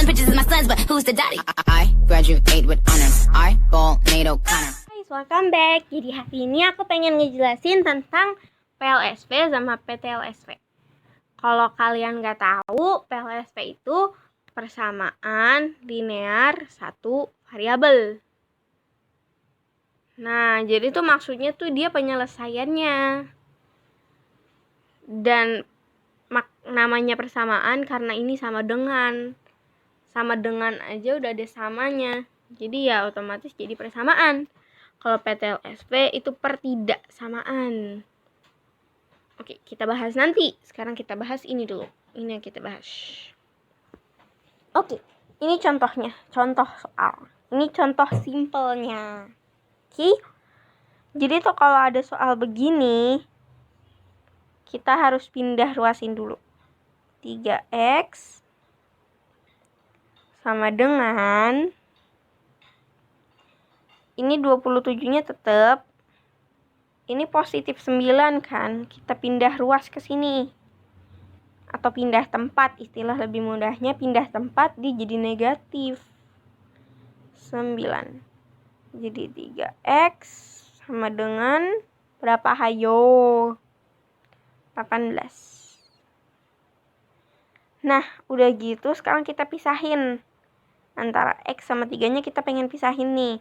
bitches is my sons, but who's the daddy? I graduate with honors. I ball Nate O'Connor. Guys, welcome back. Jadi hari ini aku pengen ngejelasin tentang PLSP sama PTLSP. Kalau kalian nggak tahu, PLSP itu persamaan linear satu variabel. Nah, jadi tuh maksudnya tuh dia penyelesaiannya. Dan namanya persamaan karena ini sama dengan aja udah ada samanya. Jadi ya otomatis jadi persamaan. Kalau PTLSP itu pertidaksamaan. Oke, kita bahas nanti. Sekarang kita bahas ini dulu. Ini yang kita bahas. Oke, ini contohnya. Contoh soal. Ini contoh simpelnya. Oke. Jadi tuh kalau ada soal begini, kita harus pindah ruasin dulu. 3x sama dengan ini 27-nya tetap. Ini positif 9 kan. Kita pindah ruas ke sini. Atau pindah tempat, istilah lebih mudahnya pindah tempat dia jadi negatif 9. Jadi 3x sama dengan berapa, hayo? 18. Nah, udah gitu sekarang kita pisahin. Antara x sama 3-nya kita pengen pisahin nih.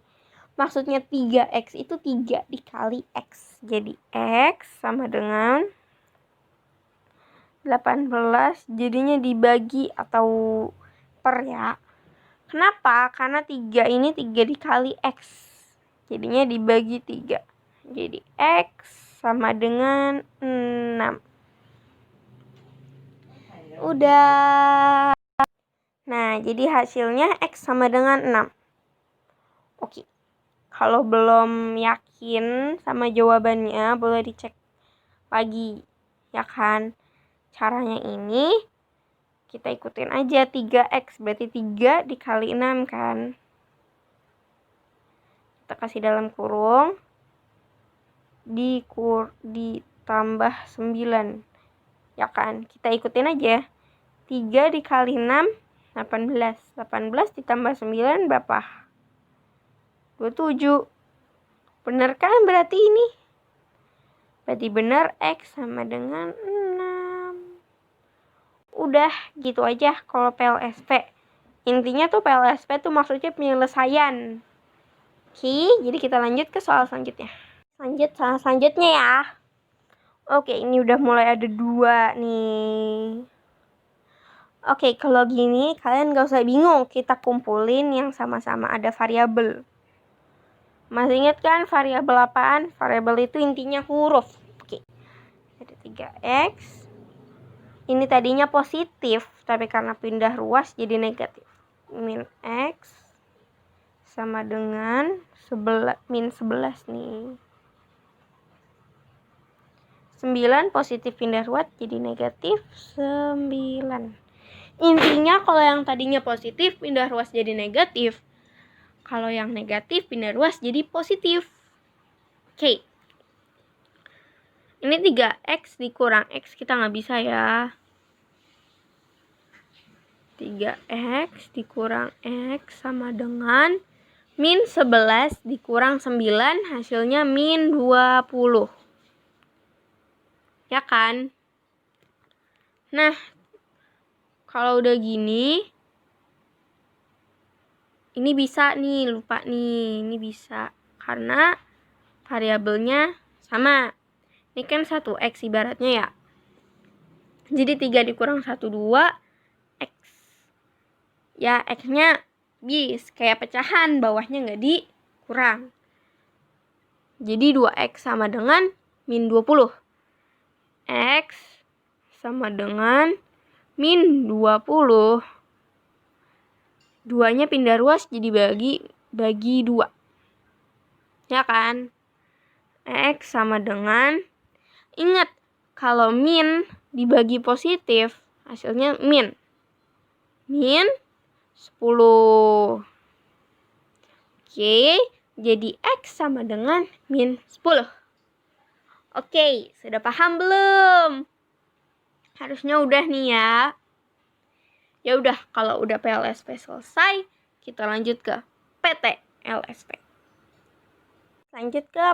Maksudnya 3x itu 3 dikali x. Jadi x sama dengan 18, jadinya dibagi atau per ya. Kenapa? Karena 3 ini 3 dikali x. Jadinya dibagi 3. Jadi x sama dengan 6. Udah. Nah, jadi hasilnya x sama dengan 6. Oke. Kalau belum yakin sama jawabannya, boleh dicek lagi. Ya kan? Caranya ini, kita ikutin aja 3x. Berarti 3 dikali 6 kan? Kita kasih dalam kurung. Ditambah 9. Ya kan? Kita ikutin aja. 3 dikali 6, 18. 18 ditambah 9 berapa? 27. Bener kan berarti ini? Berarti bener x sama dengan 6. Udah gitu aja kalau PLSP. Intinya tuh PLSP tuh maksudnya penyelesaian. Oke, jadi kita lanjut ke soal selanjutnya. Selanjutnya ya. Oke, ini udah mulai ada 2 nih. Oke, kalau gini kalian gak usah bingung. Kita kumpulin yang sama-sama ada variabel. Masih ingat kan variabel apaan? Variabel itu intinya huruf. Oke. Ada 3x. Ini tadinya positif, tapi karena pindah ruas jadi negatif. Min x sama dengan min 11 nih. 9 positif pindah ruas jadi negatif 9. Intinya kalau yang tadinya positif pindah ruas jadi negatif. Kalau yang negatif pindah ruas jadi positif. Oke. Ini 3x dikurang x kita nggak bisa ya. 3x dikurang x sama dengan min 11 dikurang 9 hasilnya min 20. Ya kan? Nah, kalau udah gini, ini bisa nih, lupa nih, ini bisa. Karena variabelnya sama. Ini kan 1x ibaratnya ya. Jadi 3 dikurang 1, 2, x. Ya, x-nya bis, kayak pecahan, bawahnya nggak dikurang. Jadi 2x sama dengan min 20. X sama dengan min 20. 2-nya pindah ruas jadi bagi 2. Ya kan? X sama dengan, ingat, kalau min dibagi positif, hasilnya min 10. Oke, jadi x sama dengan min 10. Oke, sudah paham belum? Harusnya udah nih ya. Ya udah, kalau udah PLSP selesai, kita lanjut ke PT LSP. Lanjut ke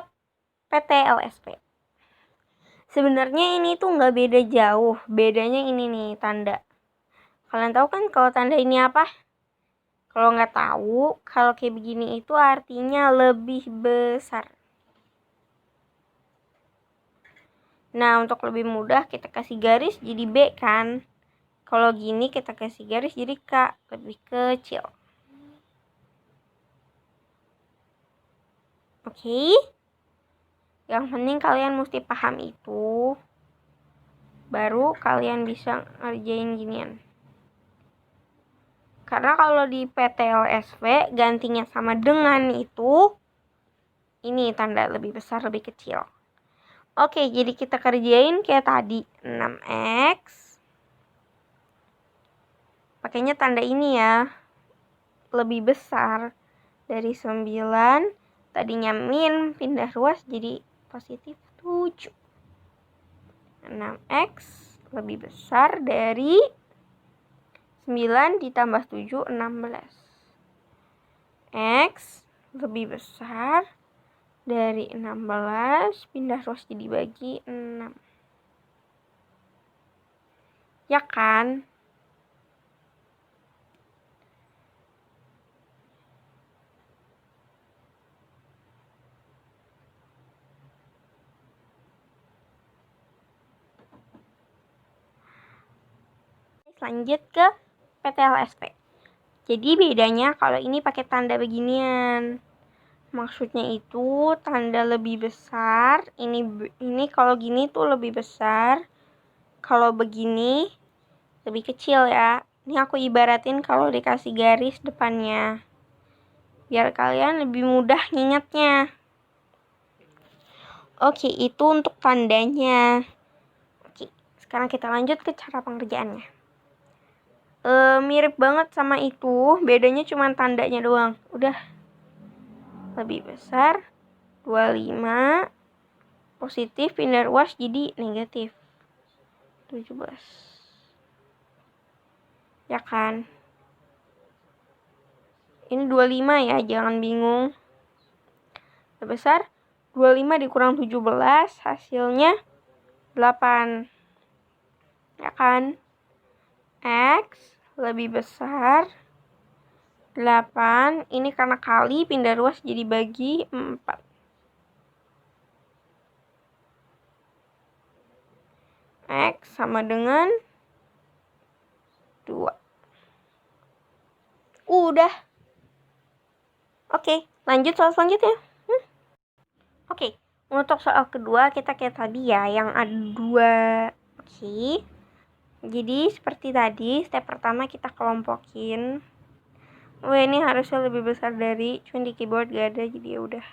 PT LSP. Sebenarnya ini tuh nggak beda jauh, bedanya ini nih tanda. Kalian tahu kan kalau tanda ini apa? Kalau nggak tahu, kalau kayak begini itu artinya lebih besar. Nah, untuk lebih mudah kita kasih garis jadi B kan. Kalau gini kita kasih garis jadi K, lebih kecil. Oke? Yang penting kalian mesti paham itu. Baru kalian bisa ngerjain ginian. Karena kalau di PTLSV gantinya sama dengan itu, ini tanda lebih besar, lebih kecil. Oke, jadi kita kerjain kayak tadi. 6X. Pakainya tanda ini ya. Lebih besar dari 9. Tadinya min, pindah ruas jadi positif 7. 6X lebih besar dari 9 ditambah 7, 16. X lebih besar dari 16, pindah ruas jadi bagi 6. Ya kan? Lanjut ke PTLSP. Jadi bedanya kalau ini pakai tanda beginian. Maksudnya itu tanda lebih besar. Ini kalau gini tuh lebih besar. Kalau begini lebih kecil ya. Ini aku ibaratin kalau dikasih garis depannya. Biar kalian lebih mudah ngingetnya. Oke, itu untuk tandanya. Oke, sekarang kita lanjut ke cara pengerjaannya. Mirip banget sama itu, bedanya cuma tandanya doang. Udah. Lebih besar 25, positif pindah ruas jadi negatif 17. Ya kan? Ini 25 ya, jangan bingung. Lebih besar 25 dikurang 17, hasilnya 8. Ya kan? X lebih besar 8. Ini karena kali pindah ruas jadi bagi 4. X sama dengan 2. Udah. Oke, lanjut soal selanjutnya. Oke, untuk soal kedua kita kayak tadi ya, yang ada 2. Oke. Jadi seperti tadi, step pertama kita kelompokin. Ini harusnya lebih besar dari, cuma di keyboard gak ada, jadi ya udah.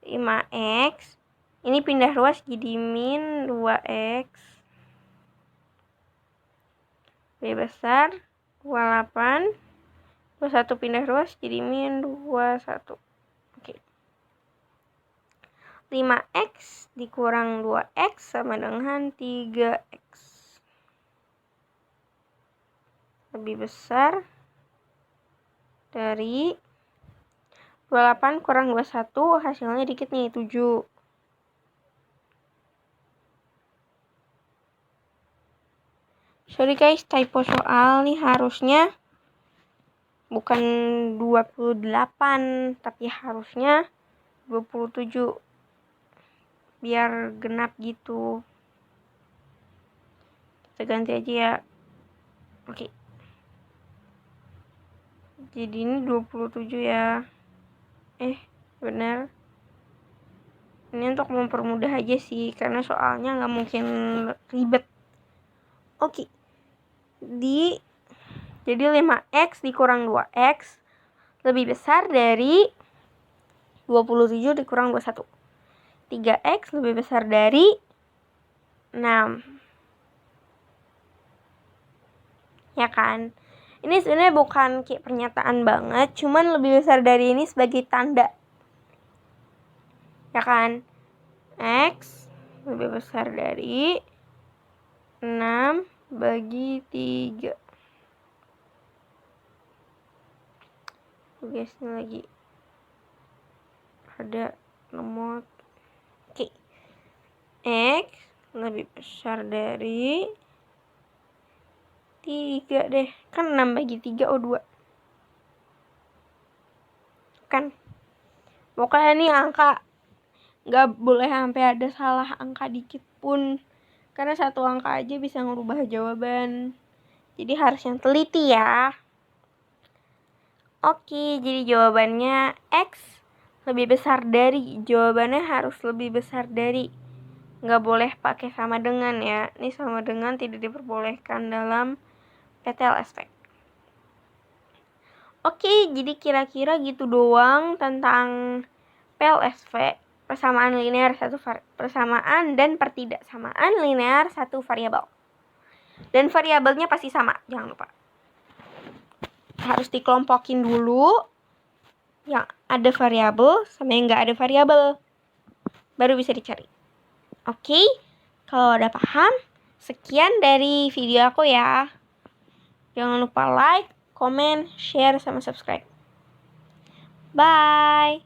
5X. Ini pindah ruas jadi min 2X. Lebih besar 28. 21 pindah ruas jadi min 21. Oke. 5X dikurang 2X sama dengan 3X. Lebih besar dari 28 kurang 21, hasilnya dikit nih, 7. Sorry guys, typo soal nih harusnya bukan 28, tapi harusnya 27. Biar genap gitu. Kita ganti aja ya. Oke. Jadi ini 27 ya. Bener. Ini untuk mempermudah aja sih, karena soalnya nggak mungkin ribet. Oke. Jadi 5X dikurang 2X lebih besar dari 27 dikurang 21. 3X lebih besar dari 6. Ya kan? Ini sebenarnya bukan kayak pernyataan banget, cuman lebih besar dari ini sebagai tanda. Ya kan? X lebih besar dari 6 bagi 3. tugasnya lagi ada lemot. Oke. X lebih besar dari 3 deh. Kan 6 bagi 3 2. Kan pokoknya nih angka nggak boleh sampai ada salah angka dikit pun, karena satu angka aja bisa ngerubah jawaban. Jadi harus yang teliti ya. Oke, jadi jawabannya X lebih besar dari. Jawabannya harus lebih besar dari. Nggak boleh pakai sama dengan ya. Ini sama dengan tidak diperbolehkan dalam PTLSP. Oke, jadi kira-kira gitu doang tentang PLSP, persamaan linear persamaan dan pertidaksamaan linear satu variabel. Dan variabelnya pasti sama, jangan lupa. Harus dikelompokin dulu yang ada variabel sama yang nggak ada variabel, baru bisa dicari. Oke, kalau udah paham, sekian dari video aku ya. Jangan lupa like, comment, share, sama subscribe. Bye.